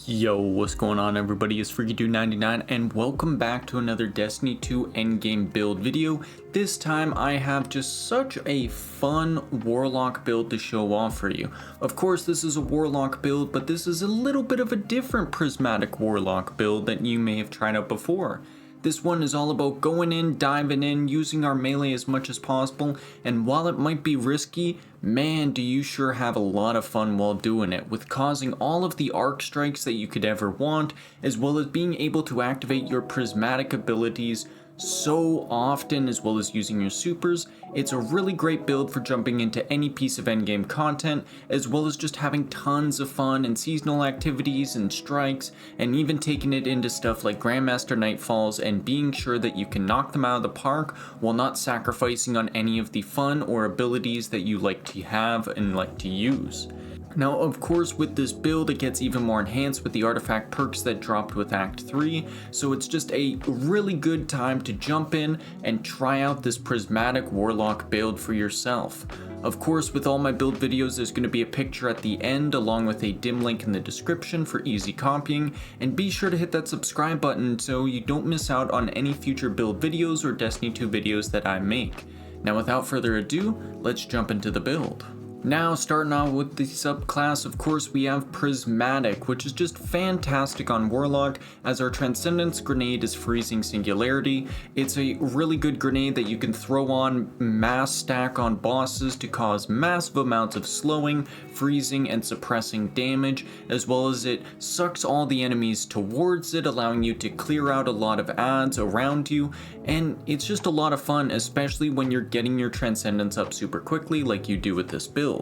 Yo, what's going on everybody? It's FreakyDude99 and welcome back to another Destiny 2 Endgame build video. This time I have just such a fun Warlock build to show off for you. Of course this is a Warlock build, but this is a little bit of a different Prismatic Warlock build that you may have tried out before. This one is all about going in, diving in, using our melee as much as possible, and while it might be risky, man do you sure have a lot of fun while doing it, with causing all of the arc strikes that you could ever want, as well as being able to activate your prismatic abilities so often, as well as using your supers. It's a really great build for jumping into any piece of endgame content, as well as just having tons of fun and seasonal activities and strikes, and even taking it into stuff like Grandmaster Nightfalls and being sure that you can knock them out of the park while not sacrificing on any of the fun or abilities that you like to have and like to use. Now, of course, with this build, it gets even more enhanced with the artifact perks that dropped with Act 3, so it's just a really good time to jump in and try out this Prismatic Warlock build for yourself. Of course, with all my build videos, there's going to be a picture at the end along with a dim link in the description for easy copying, and be sure to hit that subscribe button so you don't miss out on any future build videos or Destiny 2 videos that I make. Now, without further ado, let's jump into the build. Now, starting out with the subclass, of course, we have Prismatic, which is just fantastic on Warlock, as our Transcendence grenade is Freezing Singularity. It's a really good grenade that you can throw on mass stack on bosses to cause massive amounts of slowing, freezing, and suppressing damage, as well as it sucks all the enemies towards it, allowing you to clear out a lot of adds around you, and it's just a lot of fun, especially when you're getting your Transcendence up super quickly like you do with this build.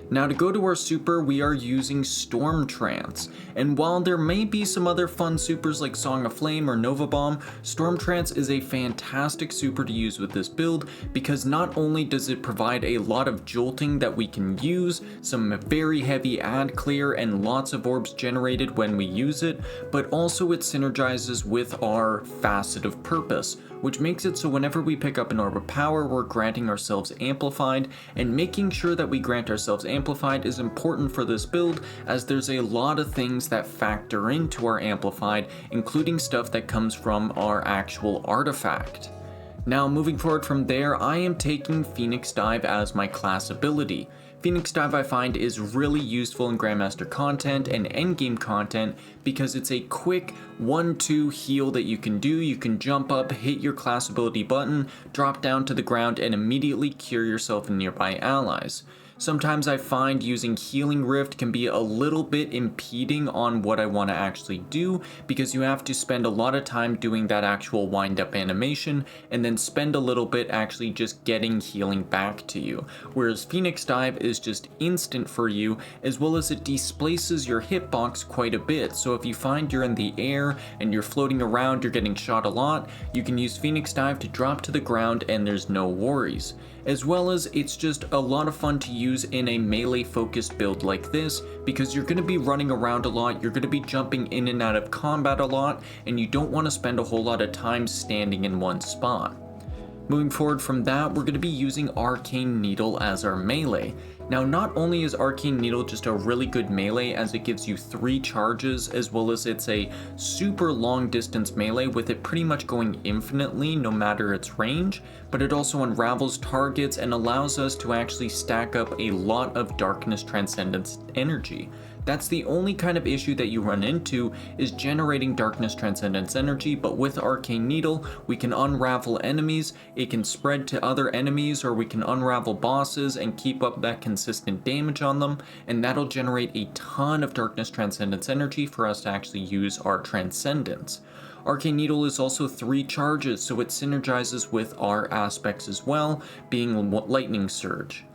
Now, to go to our super, we are using Storm Trance, and while there may be some other fun supers like Song of Flame or Nova Bomb, Storm Trance is a fantastic super to use with this build, because not only does it provide a lot of jolting that we can use, some very heavy ad clear and lots of orbs generated when we use it, but also it synergizes with our Facet of Purpose, which makes it so whenever we pick up an orb of power, we're granting ourselves Amplified, and making sure that we grant ourselves Amplified is important for this build, as there's a lot of things that factor into our Amplified, including stuff that comes from our actual artifact. Now, moving forward from there, I am taking Phoenix Dive as my class ability. Phoenix Dive, I find, is really useful in Grandmaster content and endgame content because it's a quick 1-2 heal that you can do. You can jump up, hit your class ability button, drop down to the ground, and immediately cure yourself and nearby allies. Sometimes I find using Healing Rift can be a little bit impeding on what I want to actually do, because you have to spend a lot of time doing that actual wind up animation and then spend a little bit actually just getting healing back to you. Whereas Phoenix Dive is just instant for you, as well as it displaces your hitbox quite a bit. So if you find you're in the air and you're floating around, you're getting shot a lot, you can use Phoenix Dive to drop to the ground and there's no worries. As well as it's just a lot of fun to use in a melee focused build like this, because you're going to be running around a lot, you're going to be jumping in and out of combat a lot, and you don't want to spend a whole lot of time standing in one spot. Moving forward from that, we're going to be using Arcane Needle as our melee. Now, not only is Arcane Needle just a really good melee as it gives you 3 charges, as well as it's a super long distance melee with it pretty much going infinitely no matter its range, but it also unravels targets and allows us to actually stack up a lot of Darkness Transcendence energy. That's the only kind of issue that you run into, is generating Darkness Transcendence energy, but with Arcane Needle, we can unravel enemies, it can spread to other enemies, or we can unravel bosses and keep up that consistent damage on them, and that'll generate a ton of Darkness Transcendence energy for us to actually use our Transcendence. Arcane Needle is also 3 charges, so it synergizes with our aspects as well, being Lightning Surge.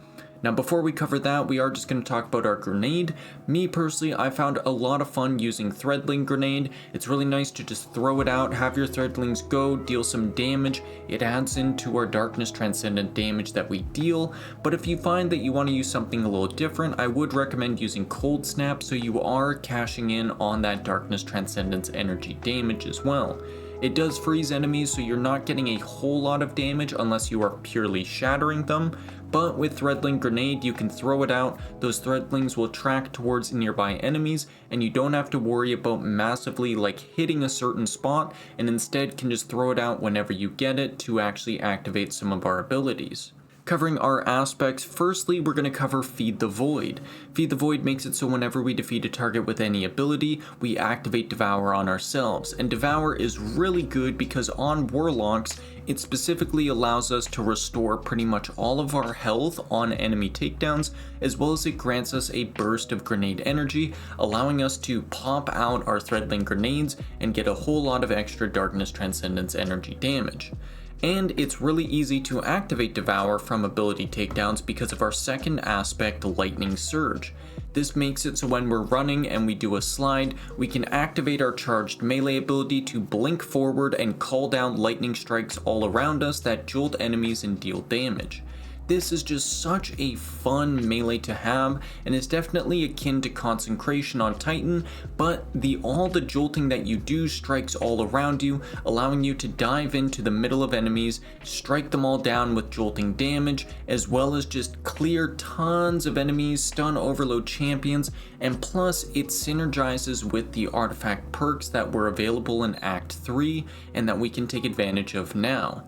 Now, before we cover that, we are just going to talk about our grenade. Me personally, I found a lot of fun using Threadling Grenade. It's really nice to just throw it out, have your Threadlings go, deal some damage. It adds into our Darkness Transcendent damage that we deal. But if you find that you want to use something a little different, I would recommend using Cold Snap, so you are cashing in on that Darkness Transcendence energy damage as well. It does freeze enemies, so you're not getting a whole lot of damage unless you are purely shattering them, but with Threadling Grenade you can throw it out, those Threadlings will track towards nearby enemies, and you don't have to worry about massively like hitting a certain spot, and instead can just throw it out whenever you get it to actually activate some of our abilities. Covering our aspects, firstly we're going to cover Feed the Void. Feed the Void makes it so whenever we defeat a target with any ability, we activate Devour on ourselves, and Devour is really good because on Warlocks, it specifically allows us to restore pretty much all of our health on enemy takedowns, as well as it grants us a burst of grenade energy, allowing us to pop out our Threadling grenades and get a whole lot of extra Darkness Transcendence energy damage. And it's really easy to activate Devour from ability takedowns because of our second aspect, Lightning Surge. This makes it so when we're running and we do a slide, we can activate our charged melee ability to blink forward and call down lightning strikes all around us that jolt enemies and deal damage. This is just such a fun melee to have, and is definitely akin to Consecration on Titan, but all the jolting that you do strikes all around you, allowing you to dive into the middle of enemies, strike them all down with jolting damage, as well as just clear tons of enemies, stun overload champions, and plus it synergizes with the artifact perks that were available in Act 3 and that we can take advantage of now.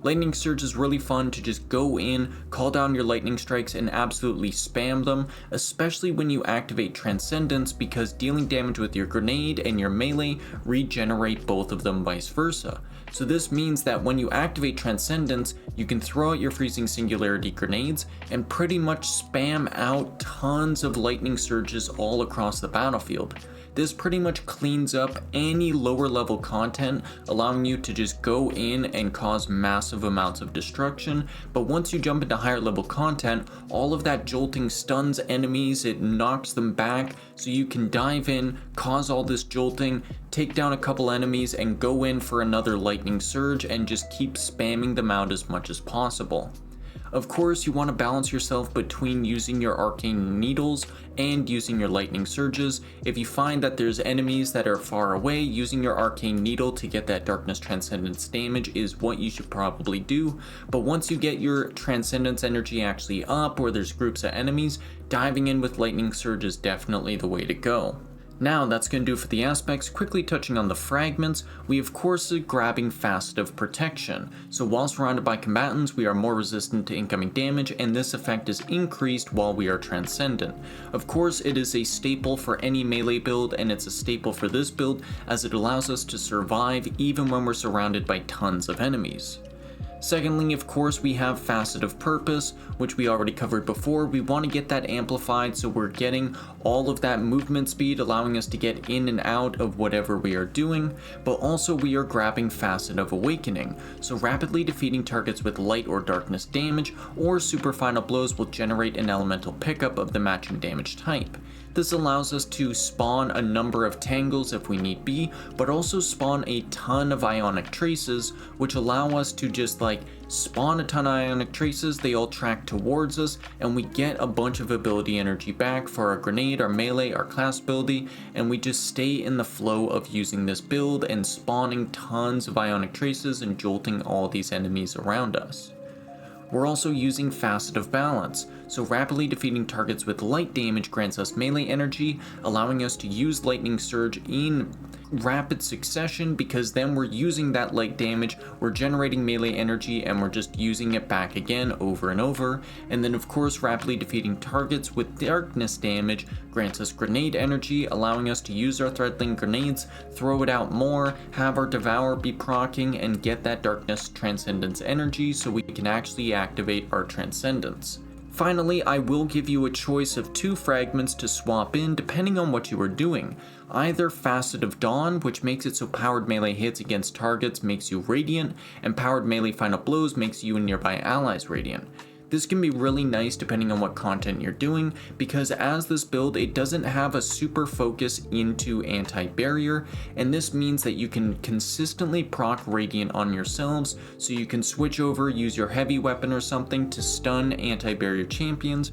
Lightning Surge is really fun to just go in, call down your lightning strikes and absolutely spam them, especially when you activate Transcendence, because dealing damage with your grenade and your melee regenerate both of them vice versa. So this means that when you activate Transcendence, you can throw out your Freezing Singularity grenades and pretty much spam out tons of lightning surges all across the battlefield. This pretty much cleans up any lower level content, allowing you to just go in and cause massive amounts of destruction, but once you jump into higher level content, all of that jolting stuns enemies, it knocks them back, so you can dive in, cause all this jolting, take down a couple enemies, and go in for another lightning surge and just keep spamming them out as much as possible. Of course, you want to balance yourself between using your arcane needles and using your lightning surges. If you find that there's enemies that are far away, using your arcane needle to get that Darkness Transcendence damage is what you should probably do. But once you get your Transcendence energy actually up, or there's groups of enemies, diving in with lightning surge is definitely the way to go. Now that's going to do it for the aspects. Quickly touching on the fragments, we of course are grabbing Facet of Protection. So while surrounded by combatants, we are more resistant to incoming damage, and this effect is increased while we are transcendent. Of course, it is a staple for any melee build, and it's a staple for this build as it allows us to survive even when we're surrounded by tons of enemies. Secondly, of course, we have Facet of Purpose, which we already covered before. We want to get that amplified so we're getting all of that movement speed, allowing us to get in and out of whatever we are doing, but also we are grabbing Facet of Awakening, so rapidly defeating targets with light or darkness damage or super final blows will generate an elemental pickup of the matching damage type. This allows us to spawn a number of tangles if we need be, but also spawn a ton of ionic traces, which allow us to just spawn a ton of ionic traces, they all track towards us, and we get a bunch of ability energy back for our grenade, our melee, our class ability, and we just stay in the flow of using this build and spawning tons of ionic traces and jolting all these enemies around us. We're also using Facet of Balance, so rapidly defeating targets with light damage grants us melee energy, allowing us to use Lightning Surge in rapid succession, because then we're using that light damage, we're generating melee energy, and we're just using it back again over and over. And then of course, rapidly defeating targets with darkness damage grants us grenade energy, allowing us to use our Threadling grenades, throw it out more, have our Devour be proccing, and get that Darkness Transcendence energy so we can actually activate our Transcendence. Finally, I will give you a choice of 2 fragments to swap in depending on what you are doing. Either Facet of Dawn, which makes it so powered melee hits against targets makes you radiant, and powered melee final blows makes you and nearby allies radiant. This can be really nice depending on what content you're doing, because as this build, it doesn't have a super focus into anti-barrier, and this means that you can consistently proc radiant on yourselves, so you can switch over, use your heavy weapon or something to stun anti-barrier champions.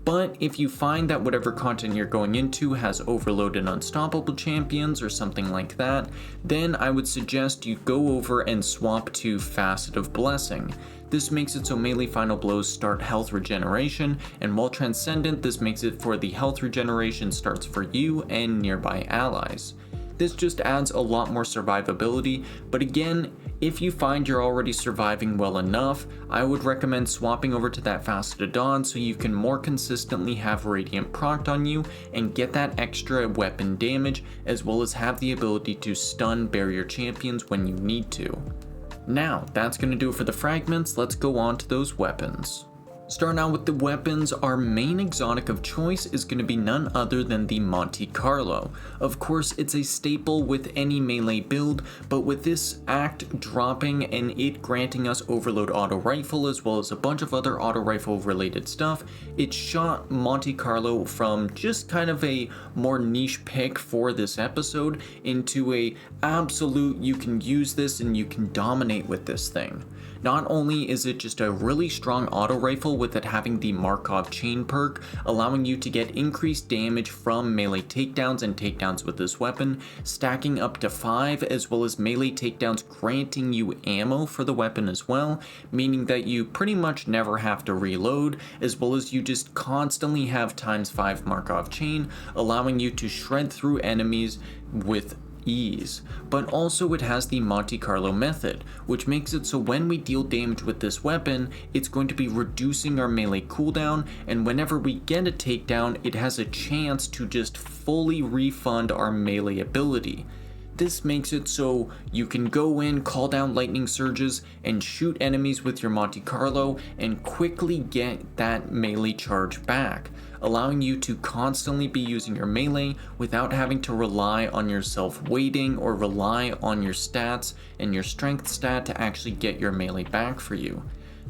But if you find that whatever content you're going into has overloaded unstoppable champions or something like that, then I would suggest you go over and swap to Facet of Blessing. This makes it so melee final blows start health regeneration, and while Transcendent, this makes it for the health regeneration starts for you and nearby allies. This just adds a lot more survivability, but again, if you find you're already surviving well enough, I would recommend swapping over to that Faceted Dawn so you can more consistently have Radiant procced on you and get that extra weapon damage, as well as have the ability to stun barrier champions when you need to. Now, that's going to do it for the fragments. Let's go on to those weapons. Starting out with the weapons, our main exotic of choice is going to be none other than the Monte Carlo. Of course, it's a staple with any melee build, but with this act dropping and it granting us Overload Auto Rifle as well as a bunch of other auto rifle related stuff, it shot Monte Carlo from just kind of a more niche pick for this episode into a absolute you can use this and you can dominate with this thing. Not only is it just a really strong auto rifle with it having the Markov chain perk, allowing you to get increased damage from melee takedowns and takedowns with this weapon, stacking up to 5, as well as melee takedowns granting you ammo for the weapon as well, meaning that you pretty much never have to reload, as well as you just constantly have ×5 Markov chain, allowing you to shred through enemies with ease. But also it has the Monte Carlo method, which makes it so when we deal damage with this weapon, it's going to be reducing our melee cooldown, and whenever we get a takedown, it has a chance to just fully refund our melee ability. This makes it so you can go in, call down lightning surges, and shoot enemies with your Monte Carlo and quickly get that melee charge back, allowing you to constantly be using your melee without having to rely on yourself waiting or rely on your stats and your strength stat to actually get your melee back for you.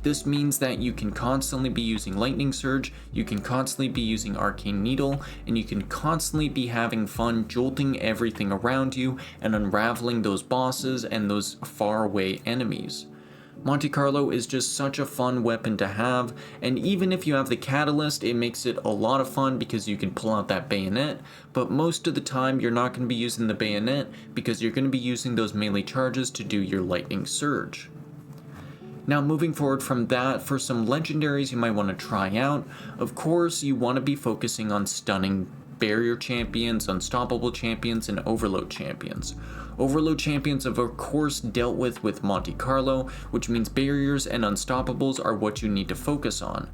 This means that you can constantly be using Lightning Surge, you can constantly be using Arcane Needle, and you can constantly be having fun jolting everything around you and unraveling those bosses and those faraway enemies. Monte Carlo is just such a fun weapon to have, and even if you have the Catalyst, it makes it a lot of fun because you can pull out that bayonet, but most of the time you're not going to be using the bayonet because you're going to be using those melee charges to do your Lightning Surge. Now moving forward from that, for some legendaries you might want to try out, of course you want to be focusing on stunning barrier champions, unstoppable champions, and overload champions. Overload champions have of course dealt with Monte Carlo, which means barriers and unstoppables are what you need to focus on.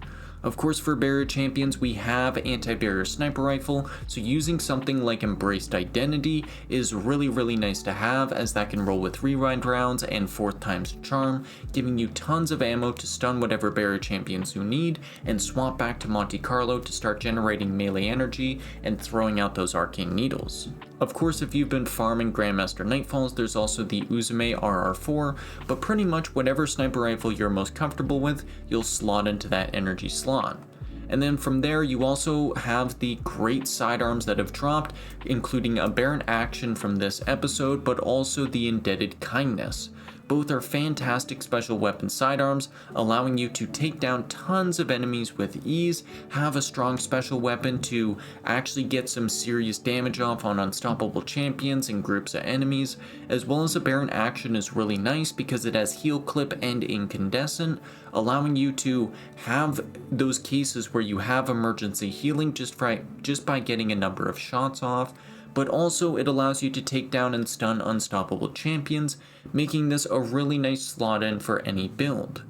Of course, for barrier champions, we have anti-barrier sniper rifle, so using something like Embraced Identity is really nice to have, as that can roll with rewind rounds and 4th times charm, giving you tons of ammo to stun whatever barrier champions you need, and swap back to Monte Carlo to start generating melee energy and throwing out those arcane needles. Of course, if you've been farming Grandmaster Nightfalls, there's also the Uzume RR4, but pretty much whatever sniper rifle you're most comfortable with, you'll slot into that energy slot. And then from there, you also have the great sidearms that have dropped, including a Baron Action from this episode, but also the Indebted Kindness. Both are fantastic special weapon sidearms, allowing you to take down tons of enemies with ease, have a strong special weapon to actually get some serious damage off on unstoppable champions and groups of enemies, as well as a Baron Action is really nice because it has heal clip and incandescent, allowing you to have those cases where you have emergency healing just by getting a number of shots off, but also it allows you to take down and stun unstoppable champions, making this a really nice slot in for any build.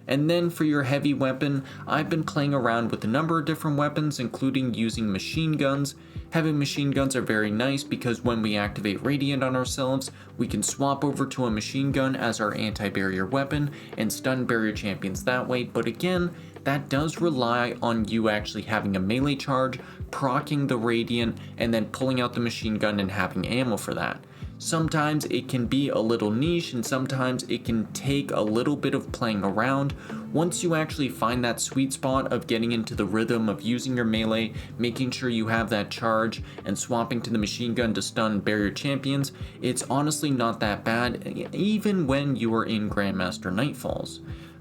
And then for your heavy weapon, I've been playing around with a number of different weapons, including using machine guns. Heavy machine guns are very nice because when we activate Radiant on ourselves, we can swap over to a machine gun as our anti-barrier weapon and stun barrier champions that way, but again, that does rely on you actually having a melee charge, proccing the Radiant, and then pulling out the machine gun and having ammo for that. Sometimes it can be a little niche and sometimes it can take a little bit of playing around. Once you actually find that sweet spot of getting into the rhythm of using your melee, making sure you have that charge, and swapping to the machine gun to stun barrier champions, it's honestly not that bad, even when you are in Grandmaster Nightfalls.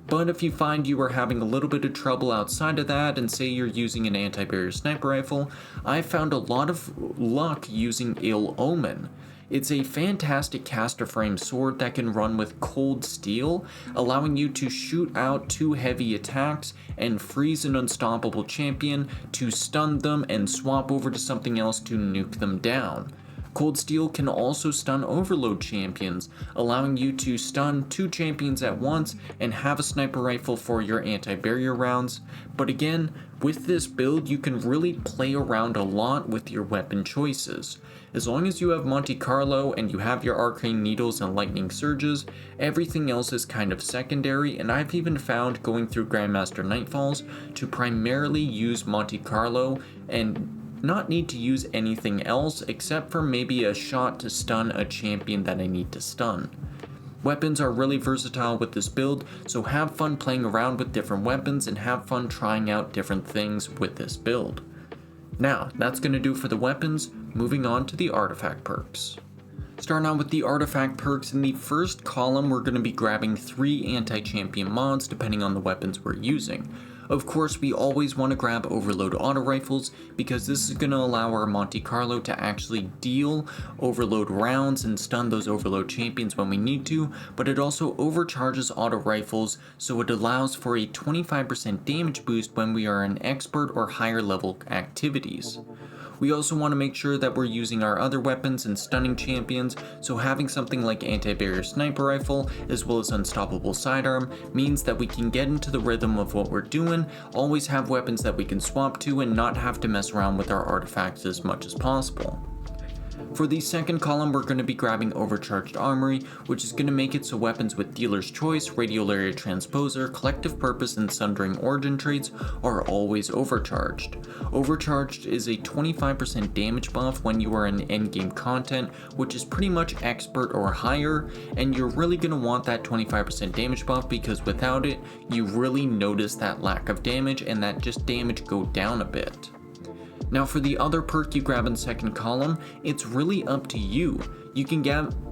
But if you find you are having a little bit of trouble outside of that, and say you're using an anti-barrier sniper rifle, I found a lot of luck using Ill Omen. It's a fantastic caster frame sword that can run with cold steel, allowing you to shoot out 2 heavy attacks and freeze an unstoppable champion to stun them and swap over to something else to nuke them down. Cold Steel can also stun overload champions, allowing you to stun 2 champions at once and have a sniper rifle for your anti-barrier rounds. But again, with this build you can really play around a lot with your weapon choices. As long as you have Monte Carlo and you have your arcane needles and lightning surges, everything else is kind of secondary, and I've even found going through Grandmaster Nightfalls to primarily use Monte Carlo and not need to use anything else except for maybe a shot to stun a champion that I need to stun. Weapons are really versatile with this build, so have fun playing around with different weapons and have fun trying out different things with this build. Now, that's going to do for the weapons, moving on to the artifact perks. Starting out with the artifact perks, in the first column we're going to be grabbing 3 anti-champion mods depending on the weapons we're using. Of course, we always want to grab overload auto rifles because this is going to allow our Monte Carlo to actually deal overload rounds and stun those overload champions when we need to, but it also overcharges auto rifles, so it allows for a 25% damage boost when we are in expert or higher level activities. We also want to make sure that we're using our other weapons and stunning champions, so having something like anti-barrier sniper rifle as well as unstoppable sidearm means that we can get into the rhythm of what we're doing, always have weapons that we can swap to, and not have to mess around with our artifacts as much as possible. For the second column, we're going to be grabbing Overcharged Armory, which is going to make it so weapons with Dealer's Choice, Radial Area Transposer, Collective Purpose, and Sundering Origin traits are always overcharged. Overcharged is a 25% damage buff when you are in endgame content, which is pretty much expert or higher, and you're really going to want that 25% damage buff because without it, you really notice that lack of damage and that just damage go down a bit. Now for the other perk you grab in second column, it's really up to you. You can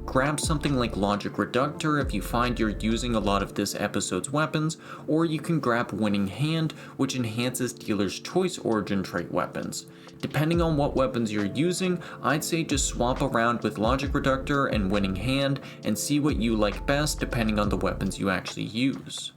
grab something like Logic Reductor if you find you're using a lot of this episode's weapons, or you can grab Winning Hand, which enhances Dealer's Choice origin trait weapons. Depending on what weapons you're using, I'd say just swap around with Logic Reductor and Winning Hand and see what you like best depending on the weapons you actually use.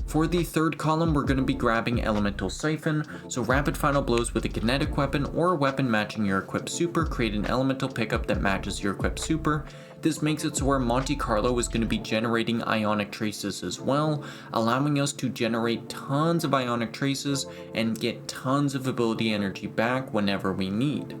For the third column, we're going to be grabbing Elemental Siphon, so rapid final blows with a kinetic weapon or a weapon matching your equipped super create an elemental pickup that matches your equipped super. This makes it so where Monte Carlo is going to be generating ionic traces as well, allowing us to generate tons of ionic traces and get tons of ability energy back whenever we need.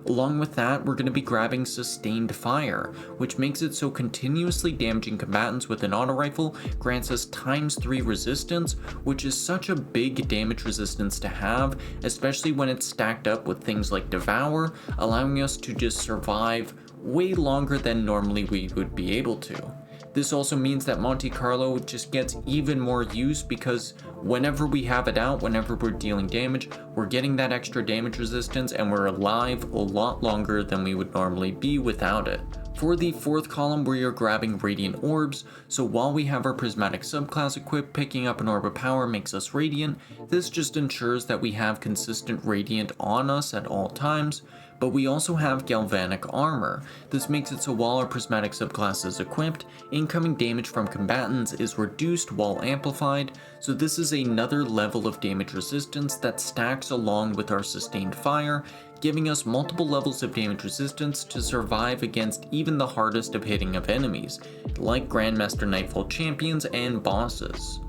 Along with that, we're going to be grabbing Sustained Fire, which makes it so continuously damaging combatants with an auto rifle grants us ×3 resistance, which is such a big damage resistance to have, especially when it's stacked up with things like Devour, allowing us to just survive way longer than normally we would be able to. This also means that Monte Carlo just gets even more use because whenever we have it out, whenever we're dealing damage, we're getting that extra damage resistance and we're alive a lot longer than we would normally be without it. For the fourth column, we are grabbing Radiant Orbs, so while we have our Prismatic subclass equipped, picking up an Orb of Power makes us Radiant. This just ensures that we have consistent Radiant on us at all times. But we also have Galvanic Armor. This makes it so while our Prismatic subclass is equipped, incoming damage from combatants is reduced while amplified, so this is another level of damage resistance that stacks along with our Sustained Fire, giving us multiple levels of damage resistance to survive against even the hardest of hitting of enemies, like Grandmaster Nightfall champions and bosses.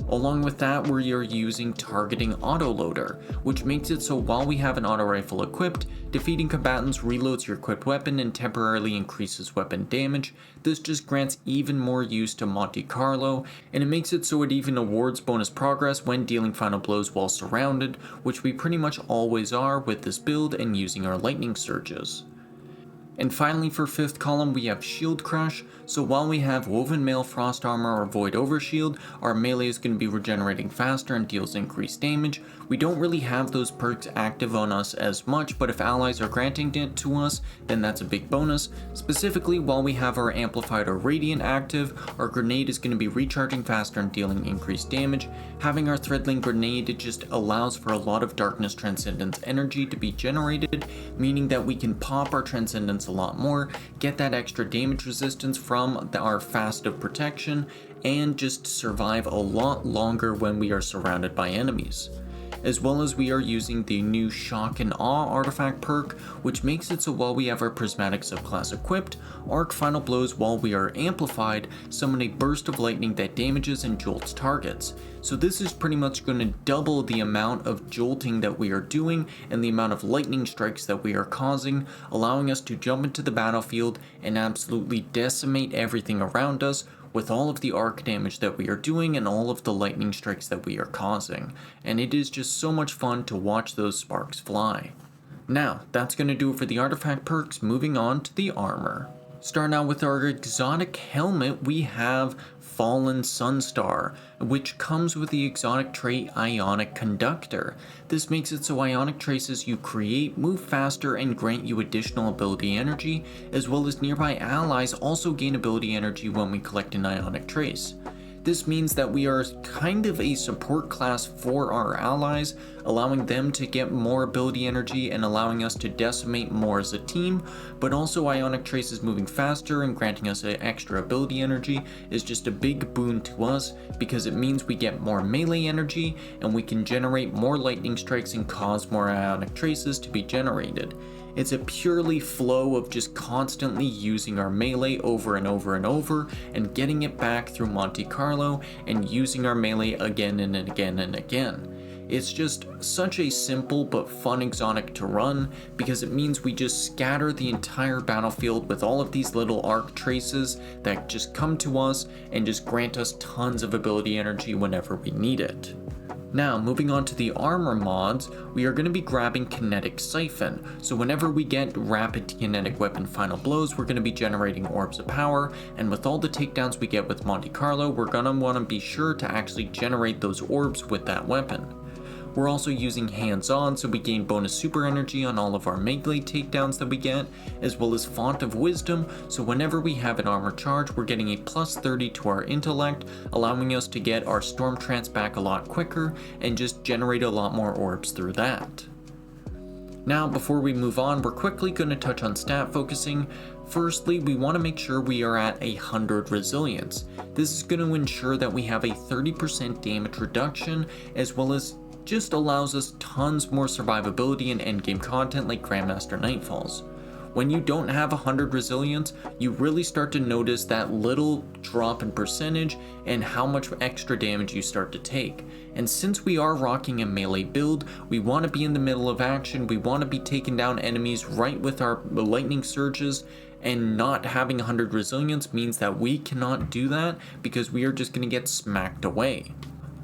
Along with that, we are using Targeting Autoloader, which makes it so while we have an auto rifle equipped, defeating combatants reloads your equipped weapon and temporarily increases weapon damage. This just grants even more use to Monte Carlo, and it makes it so it even awards bonus progress when dealing final blows while surrounded, which we pretty much always are with this build and using our lightning surges. And finally for 5th column we have Shield Crush, so while we have Woven Mail, Frost Armor, or Void Overshield, our melee is going to be regenerating faster and deals increased damage. We don't really have those perks active on us as much, but if allies are granting it to us, then that's a big bonus. Specifically, while we have our Amplified or Radiant active, our grenade is going to be recharging faster and dealing increased damage. Having our Threadling Grenade, it just allows for a lot of Darkness Transcendence energy to be generated, meaning that we can pop our Transcendence a lot more, get that extra damage resistance from our Fast of Protection, and just survive a lot longer when we are surrounded by enemies. As well as we are using the new Shock and Awe artifact perk, which makes it so while we have our Prismatic subclass equipped, Arc Final Blows while we are amplified summon a burst of lightning that damages and jolts targets. So this is pretty much going to double the amount of jolting that we are doing and the amount of lightning strikes that we are causing, allowing us to jump into the battlefield and absolutely decimate everything around us with all of the arc damage that we are doing and all of the lightning strikes that we are causing, and it is just so much fun to watch those sparks fly. Now, that's going to do it for the artifact perks. Moving on to the armor. Starting out with our exotic helmet, we have Fallen Sunstar, which comes with the exotic trait Ionic Conductor. This makes it so ionic traces you create move faster and grant you additional ability energy, as well as nearby allies also gain ability energy when we collect an ionic trace. This means that we are kind of a support class for our allies, allowing them to get more ability energy and allowing us to decimate more as a team, but also Ionic Traces moving faster and granting us extra ability energy is just a big boon to us because it means we get more melee energy and we can generate more lightning strikes and cause more Ionic Traces to be generated. It's a purely flow of just constantly using our melee over and over and over and getting it back through Monte Carlo and using our melee again and again and again. It's just such a simple but fun exotic to run because it means we just scatter the entire battlefield with all of these little arc traces that just come to us and just grant us tons of ability energy whenever we need it. Now, moving on to the armor mods, we are going to be grabbing Kinetic Siphon. So whenever we get rapid kinetic weapon final blows, we're going to be generating orbs of power, and with all the takedowns we get with Monte Carlo, we're going to want to be sure to actually generate those orbs with that weapon. We're also using hands-on, so we gain bonus super energy on all of our melee takedowns that we get, as well as Font of Wisdom, so whenever we have an armor charge, we're getting a plus 30 to our intellect, allowing us to get our Storm Trance back a lot quicker, and just generate a lot more orbs through that. Now, before we move on, we're quickly going to touch on stat focusing. Firstly, we want to make sure we are at 100 resilience. This is going to ensure that we have a 30% damage reduction, as well as just allows us tons more survivability and endgame content like Grandmaster Nightfalls. When you don't have 100 resilience, you really start to notice that little drop in percentage and how much extra damage you start to take. And since we are rocking a melee build, we want to be in the middle of action, we want to be taking down enemies right with our lightning surges, and not having 100 resilience means that we cannot do that because we are just going to get smacked away.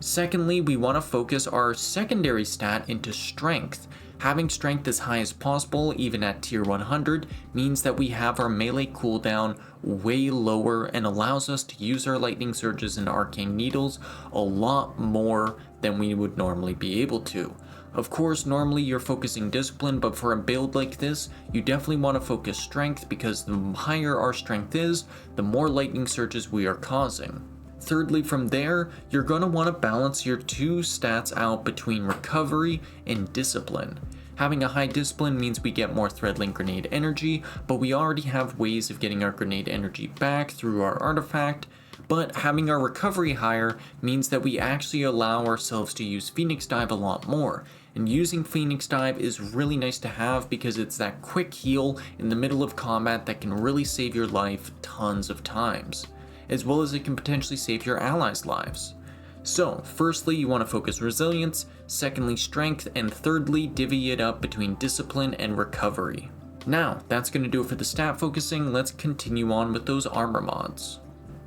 Secondly, we want to focus our secondary stat into strength. Having strength as high as possible, even at tier 100, means that we have our melee cooldown way lower and allows us to use our lightning surges and arcane needles a lot more than we would normally be able to. Of course, normally you're focusing discipline, but for a build like this, you definitely want to focus strength because the higher our strength is, the more lightning surges we are causing. Thirdly, from there, you're going to want to balance your two stats out between recovery and discipline. Having a high discipline means we get more Threadling Grenade energy, but we already have ways of getting our grenade energy back through our artifact. But having our recovery higher means that we actually allow ourselves to use Phoenix Dive a lot more. And using Phoenix Dive is really nice to have because it's that quick heal in the middle of combat that can really save your life tons of times, as well as it can potentially save your allies' lives. So, firstly, you want to focus resilience, secondly strength, and thirdly divvy it up between discipline and recovery. Now, that's going to do it for the stat focusing. Let's continue on with those armor mods.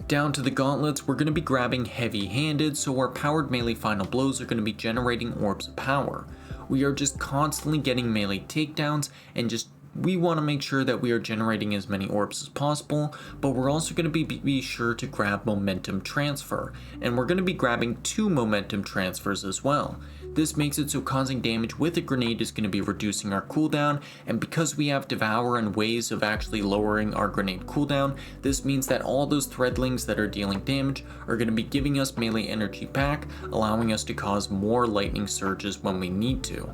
Down to the gauntlets, we're going to be grabbing heavy-handed, so our powered melee final blows are going to be generating orbs of power. We are just constantly getting melee takedowns and just we want to make sure that we are generating as many orbs as possible, but we're also going to be sure to grab momentum transfer, and we're going to be grabbing 2 momentum transfers as well. This makes it so causing damage with a grenade is going to be reducing our cooldown, and because we have Devour and ways of actually lowering our grenade cooldown, this means that all those threadlings that are dealing damage are going to be giving us melee energy back, allowing us to cause more lightning surges when we need to.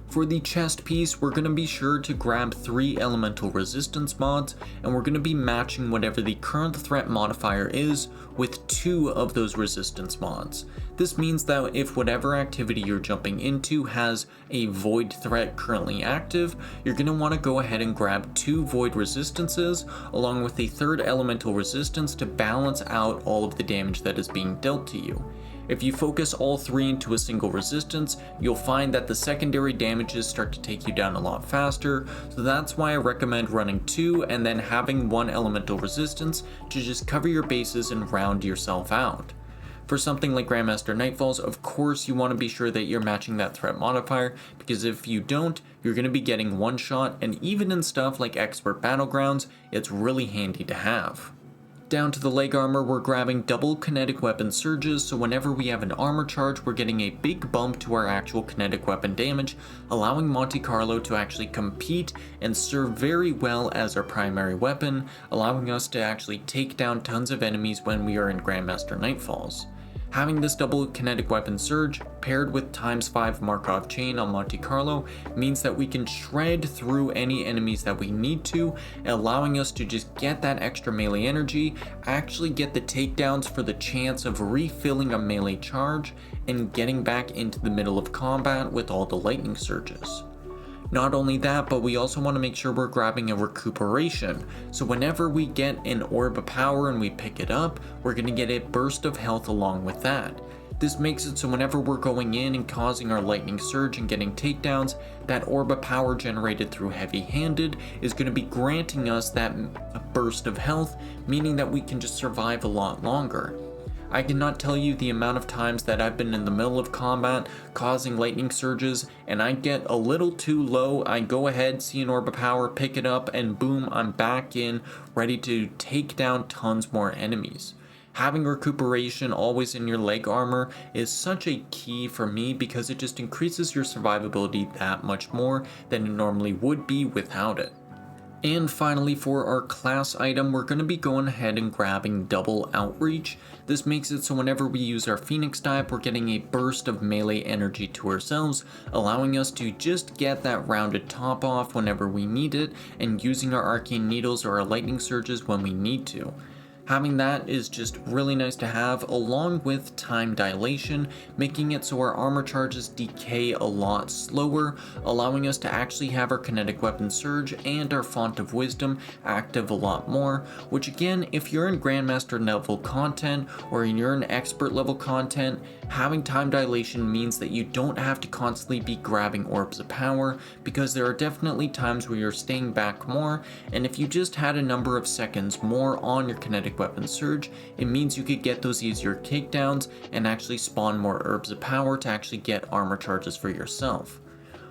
For the chest piece, we're going to be sure to grab 3 elemental resistance mods, and we're going to be matching whatever the current threat modifier is with 2 of those resistance mods. This means that if whatever activity you're jumping into has a void threat currently active, you're going to want to go ahead and grab 2 void resistances along with a 3rd elemental resistance to balance out all of the damage that is being dealt to you. If you focus all 3 into a single resistance, you'll find that the secondary damages start to take you down a lot faster, so that's why I recommend running 2 and then having 1 elemental resistance to just cover your bases and round yourself out. For something like Grandmaster Nightfalls, of course you want to be sure that you're matching that threat modifier, because if you don't, you're going to be getting one shot, and even in stuff like Expert Battlegrounds, it's really handy to have. Down to the leg armor, we're grabbing double kinetic weapon surges, so whenever we have an armor charge, we're getting a big bump to our actual kinetic weapon damage, allowing Monte Carlo to actually compete and serve very well as our primary weapon, allowing us to actually take down tons of enemies when we are in Grandmaster Nightfalls. Having this double kinetic weapon surge paired with ×5 Markov chain on Monte Carlo means that we can shred through any enemies that we need to, allowing us to just get that extra melee energy, actually get the takedowns for the chance of refilling a melee charge, and getting back into the middle of combat with all the lightning surges. Not only that, but we also want to make sure we're grabbing a recuperation, so whenever we get an orb of power and we pick it up, we're going to get a burst of health along with that. This makes it so whenever we're going in and causing our lightning surge and getting takedowns, that orb of power generated through heavy-handed is going to be granting us that burst of health, meaning that we can just survive a lot longer. I cannot tell you the amount of times that I've been in the middle of combat causing lightning surges and I get a little too low, I go ahead, see an orb of power, pick it up, and boom, I'm back in, ready to take down tons more enemies. Having recuperation always in your leg armor is such a key for me because it just increases your survivability that much more than it normally would be without it. And finally, for our class item, we're going to be going ahead and grabbing double outreach. This makes it so whenever we use our Phoenix dive, we're getting a burst of melee energy to ourselves, allowing us to just get that rounded top off whenever we need it, and using our arcane needles or our lightning surges when we need to. Having that is just really nice to have, along with time dilation, making it so our armor charges decay a lot slower, allowing us to actually have our kinetic weapon surge and our font of wisdom active a lot more, which again, if you're in Grandmaster level content or you're in expert level content, having time dilation means that you don't have to constantly be grabbing orbs of power, because there are definitely times where you're staying back more, and if you just had a number of seconds more on your kinetic weapon surge, it means you could get those easier takedowns and actually spawn more herbs of power to actually get armor charges for yourself.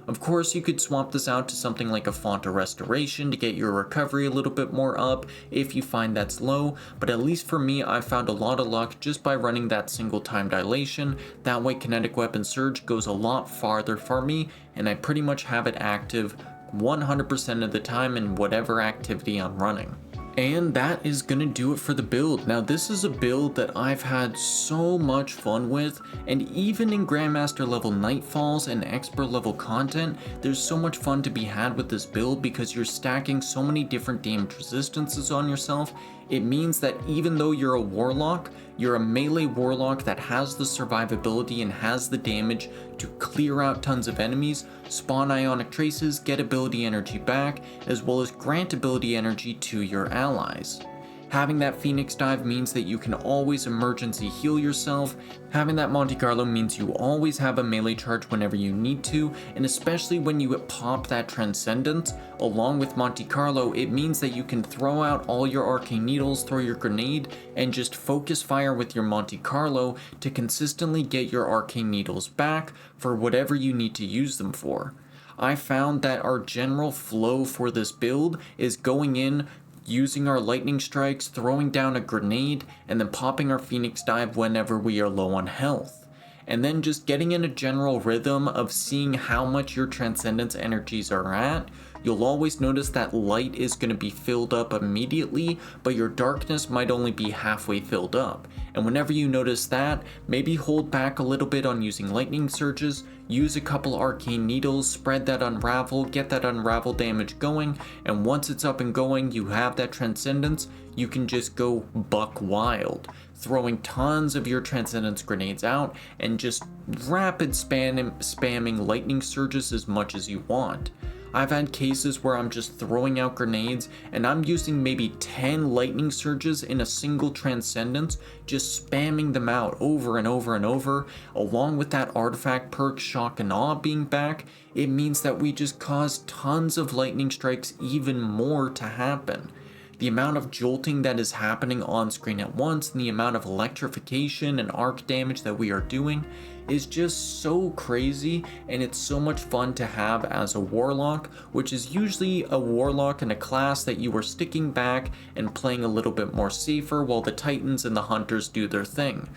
Of course, you could swap this out to something like a Font of Restoration to get your recovery a little bit more up if you find that's low, but at least for me, I found a lot of luck just by running that single time dilation. That way kinetic weapon surge goes a lot farther for me, and I pretty much have it active 100% of the time in whatever activity I'm running. And that is gonna do it for the build. Now this is a build that I've had so much fun with, and even in Grandmaster level Nightfalls and Expert level content, there's so much fun to be had with this build because you're stacking so many different damage resistances on yourself. It means that even though you're a Warlock, you're a melee Warlock that has the survivability and has the damage to clear out tons of enemies, spawn ionic traces, get ability energy back, as well as grant ability energy to your allies. Having that Phoenix dive means that you can always emergency heal yourself. Having that Monte Carlo means you always have a melee charge whenever you need to, and especially when you pop that Transcendence, along with Monte Carlo, it means that you can throw out all your arcane needles, throw your grenade, and just focus fire with your Monte Carlo to consistently get your arcane needles back for whatever you need to use them for. I found that our general flow for this build is going in, using our lightning strikes, throwing down a grenade, and then popping our Phoenix dive whenever we are low on health. And then just getting in a general rhythm of seeing how much your transcendence energies are at. You'll always notice that light is going to be filled up immediately, but your darkness might only be halfway filled up. And whenever you notice that, maybe hold back a little bit on using lightning surges, use a couple arcane needles, spread that unravel, get that unravel damage going, and once it's up and going, you have that transcendence, you can just go buck wild, throwing tons of your transcendence grenades out and just rapid spamming lightning surges as much as you want. I've had cases where I'm just throwing out grenades and I'm using maybe 10 lightning surges in a single transcendence, just spamming them out over and over and over. Along with that artifact perk Shock and Awe being back, it means that we just cause tons of lightning strikes even more to happen. The amount of jolting that is happening on screen at once and the amount of electrification and arc damage that we are doing is just so crazy, and it's so much fun to have as a Warlock, which is usually a Warlock in a class that you are sticking back and playing a little bit more safer while the Titans and the Hunters do their thing.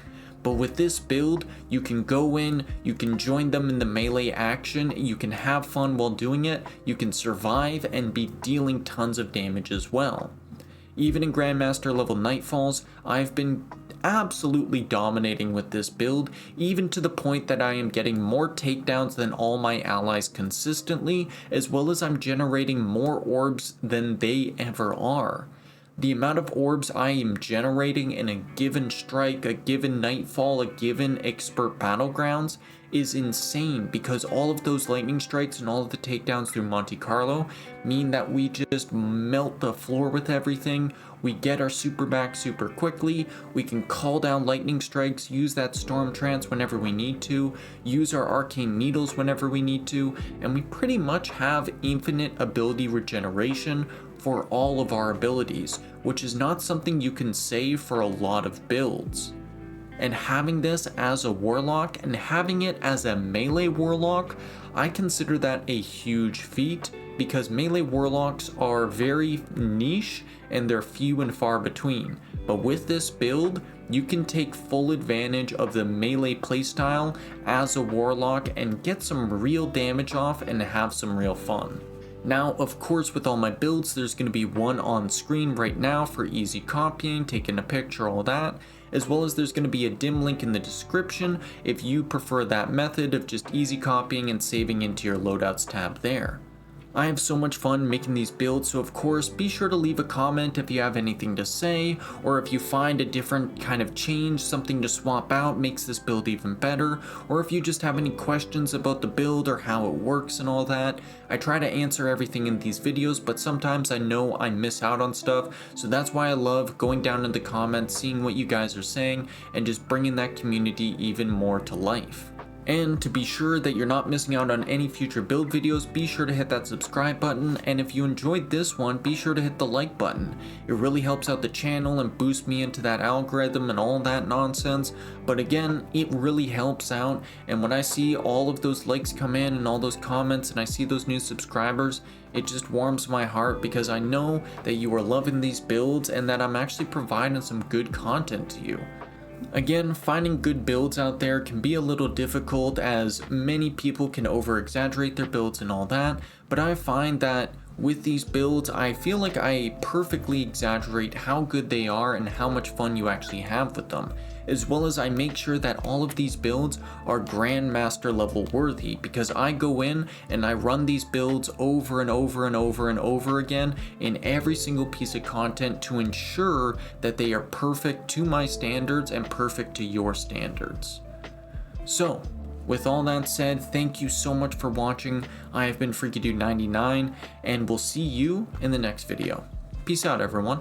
But with this build, you can go in, you can join them in the melee action, you can have fun while doing it, you can survive and be dealing tons of damage as well. Even in Grandmaster level Nightfalls, I've been absolutely dominating with this build, even to the point that I am getting more takedowns than all my allies consistently, as well as I'm generating more orbs than they ever are. The amount of orbs I am generating in a given strike, a given nightfall, a given expert battlegrounds is insane, because all of those lightning strikes and all of the takedowns through Monte Carlo mean that we just melt the floor with everything. We get our super back super quickly, we can call down lightning strikes, use that storm trance whenever we need to, use our arcane needles whenever we need to, and we pretty much have infinite ability regeneration for all of our abilities, which is not something you can say for a lot of builds. And having this as a Warlock and having it as a melee Warlock, I consider that a huge feat, because melee Warlocks are very niche and they're few and far between. But with this build, you can take full advantage of the melee playstyle as a Warlock and get some real damage off and have some real fun. Now, of course, with all my builds, there's going to be one on screen right now for easy copying, taking a picture, all that, as well as there's going to be a dim link in the description if you prefer that method of just easy copying and saving into your loadouts tab there. I have so much fun making these builds, so of course be sure to leave a comment if you have anything to say, or if you find a different kind of change, something to swap out makes this build even better, or if you just have any questions about the build or how it works and all that. I try to answer everything in these videos, but sometimes I know I miss out on stuff, so that's why I love going down in the comments, seeing what you guys are saying, and just bringing that community even more to life. And to be sure that you're not missing out on any future build videos, be sure to hit that subscribe button, and if you enjoyed this one, be sure to hit the like button. It really helps out the channel and boosts me into that algorithm and all that nonsense, but again, it really helps out, and when I see all of those likes come in and all those comments and I see those new subscribers, it just warms my heart, because I know that you are loving these builds and that I'm actually providing some good content to you. Again, finding good builds out there can be a little difficult, as many people can over-exaggerate their builds and all that, but I find that with these builds, I feel like I perfectly exaggerate how good they are and how much fun you actually have with them, as well as I make sure that all of these builds are Grandmaster level worthy, because I go in and I run these builds over and over and over and over again in every single piece of content to ensure that they are perfect to my standards and perfect to your standards. So, with all that said, thank you so much for watching. I have been FreakyDude99, and we'll see you in the next video. Peace out, everyone.